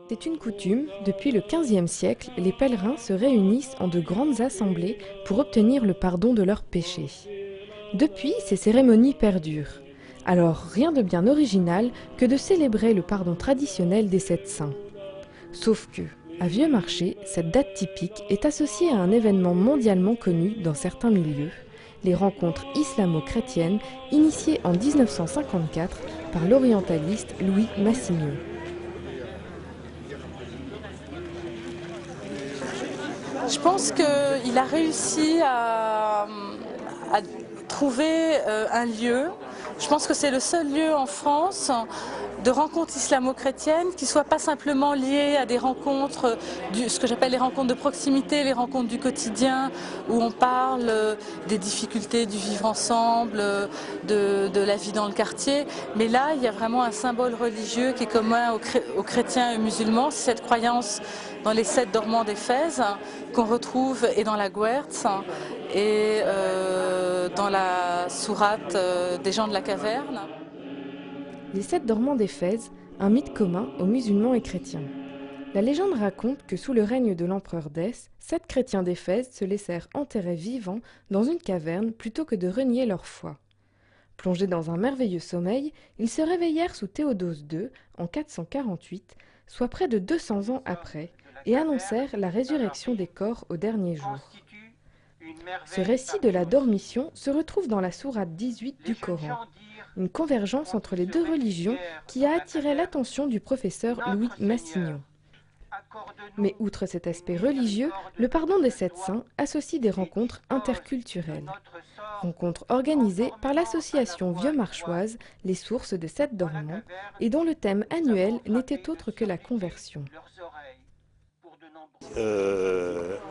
C'est une coutume, depuis le XVe siècle, les pèlerins se réunissent en de grandes assemblées pour obtenir le pardon de leurs péchés. Depuis, ces cérémonies perdurent. Alors, rien de bien original que de célébrer le pardon traditionnel des 7 saints. Sauf que, à Vieux-Marché, cette date typique est associée à un événement mondialement connu dans certains milieux, les rencontres islamo-chrétiennes initiées en 1954 par l'orientaliste Louis Massignon. Je pense qu'il a réussi à trouver un lieu. Je pense que c'est le seul lieu en France de rencontres islamo-chrétiennes qui ne soient pas simplement liées à des rencontres, ce que j'appelle les rencontres de proximité, les rencontres du quotidien, où on parle des difficultés du vivre ensemble, de la vie dans le quartier. Mais là, il y a vraiment un symbole religieux qui est commun aux chrétiens et aux musulmans, c'est cette croyance dans les 7 dormants d'Éphèse qu'on retrouve et dans la Guertz et dans la sourate des gens de la caverne. Les 7 dormants d'Éphèse, un mythe commun aux musulmans et chrétiens. La légende raconte que sous le règne de l'empereur Dès, 7 chrétiens d'Éphèse se laissèrent enterrer vivants dans une caverne plutôt que de renier leur foi. Plongés dans un merveilleux sommeil, ils se réveillèrent sous Théodose II en 448, soit près de 200 ans après, et annoncèrent la résurrection des corps au dernier jour. Ce récit de la dormition se retrouve dans la sourate 18 du Coran, une convergence entre les deux religions qui a attiré l'attention du professeur Louis Massignon. Mais outre cet aspect religieux, le pardon des 7 saints associe des rencontres interculturelles. Rencontres organisées par l'association vieux-marchoise Les Sources de 7 dormants et dont le thème annuel n'était autre que la conversion.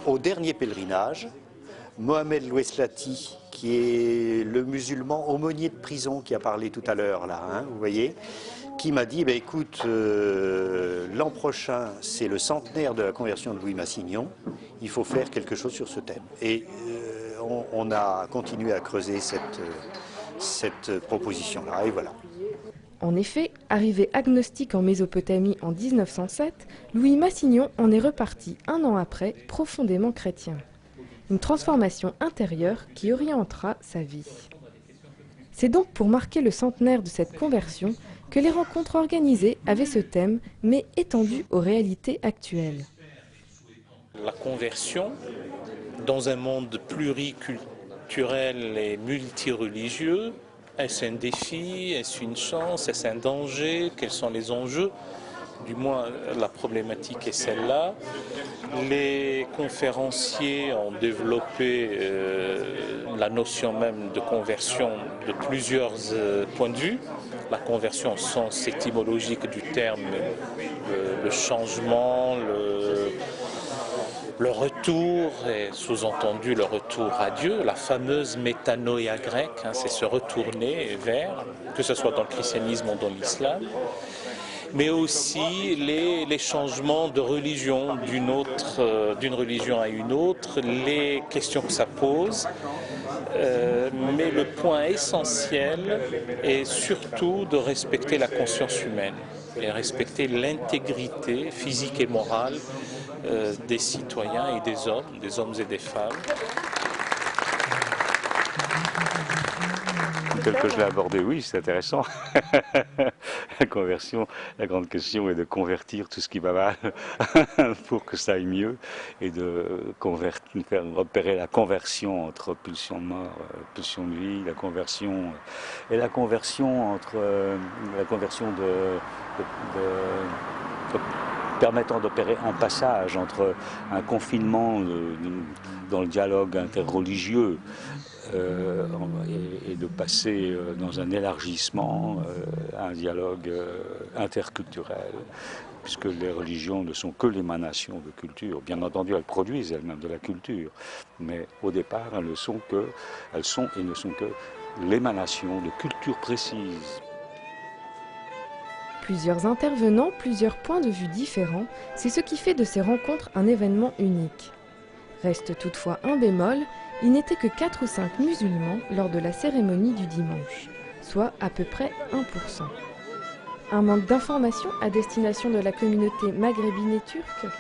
Au dernier pèlerinage, Mohamed Loueslati, qui est le musulman aumônier de prison qui a parlé tout à l'heure, là, hein, vous voyez, qui m'a dit, écoute, l'an prochain, c'est le centenaire de la conversion de Louis Massignon, il faut faire quelque chose sur ce thème. Et on a continué à creuser cette proposition-là, et voilà. En effet, arrivé agnostique en Mésopotamie en 1907, Louis Massignon en est reparti un an après, profondément chrétien. Une transformation intérieure qui orientera sa vie. C'est donc pour marquer le centenaire de cette conversion que les rencontres organisées avaient ce thème, mais étendu aux réalités actuelles. La conversion, dans un monde pluriculturel et multireligieux, est-ce un défi, est-ce une chance, est-ce un danger, quels sont les enjeux? Du moins, la problématique est celle-là. Les conférenciers ont développé la notion même de conversion de plusieurs points de vue. La conversion au sens étymologique du terme, le changement, le retour, et sous-entendu le retour à Dieu, la fameuse métanoïa grecque, hein, c'est se retourner vers, que ce soit dans le christianisme ou dans l'islam, mais aussi les changements de religion d'une religion à une autre, les questions que ça pose. Mais le point essentiel est surtout de respecter la conscience humaine et respecter l'intégrité physique et morale des citoyens et des hommes et des femmes. Tel que je l'ai abordé, oui, c'est intéressant. La conversion, la grande question est de convertir tout ce qui va mal pour que ça aille mieux et de faire repérer la conversion entre pulsion de mort, pulsion de vie, la conversion entre la conversion permettant d'opérer un passage entre un confinement dans le dialogue interreligieux et de passer dans un élargissement, un dialogue interculturel, puisque les religions ne sont que l'émanation de culture. Bien entendu, elles produisent elles-mêmes de la culture, mais au départ, elles sont et ne sont que l'émanation de cultures précises. Plusieurs intervenants, plusieurs points de vue différents, c'est ce qui fait de ces rencontres un événement unique. Reste toutefois un bémol, il n'était que 4 ou 5 musulmans lors de la cérémonie du dimanche, soit à peu près 1%. Un manque d'informations à destination de la communauté maghrébine et turque?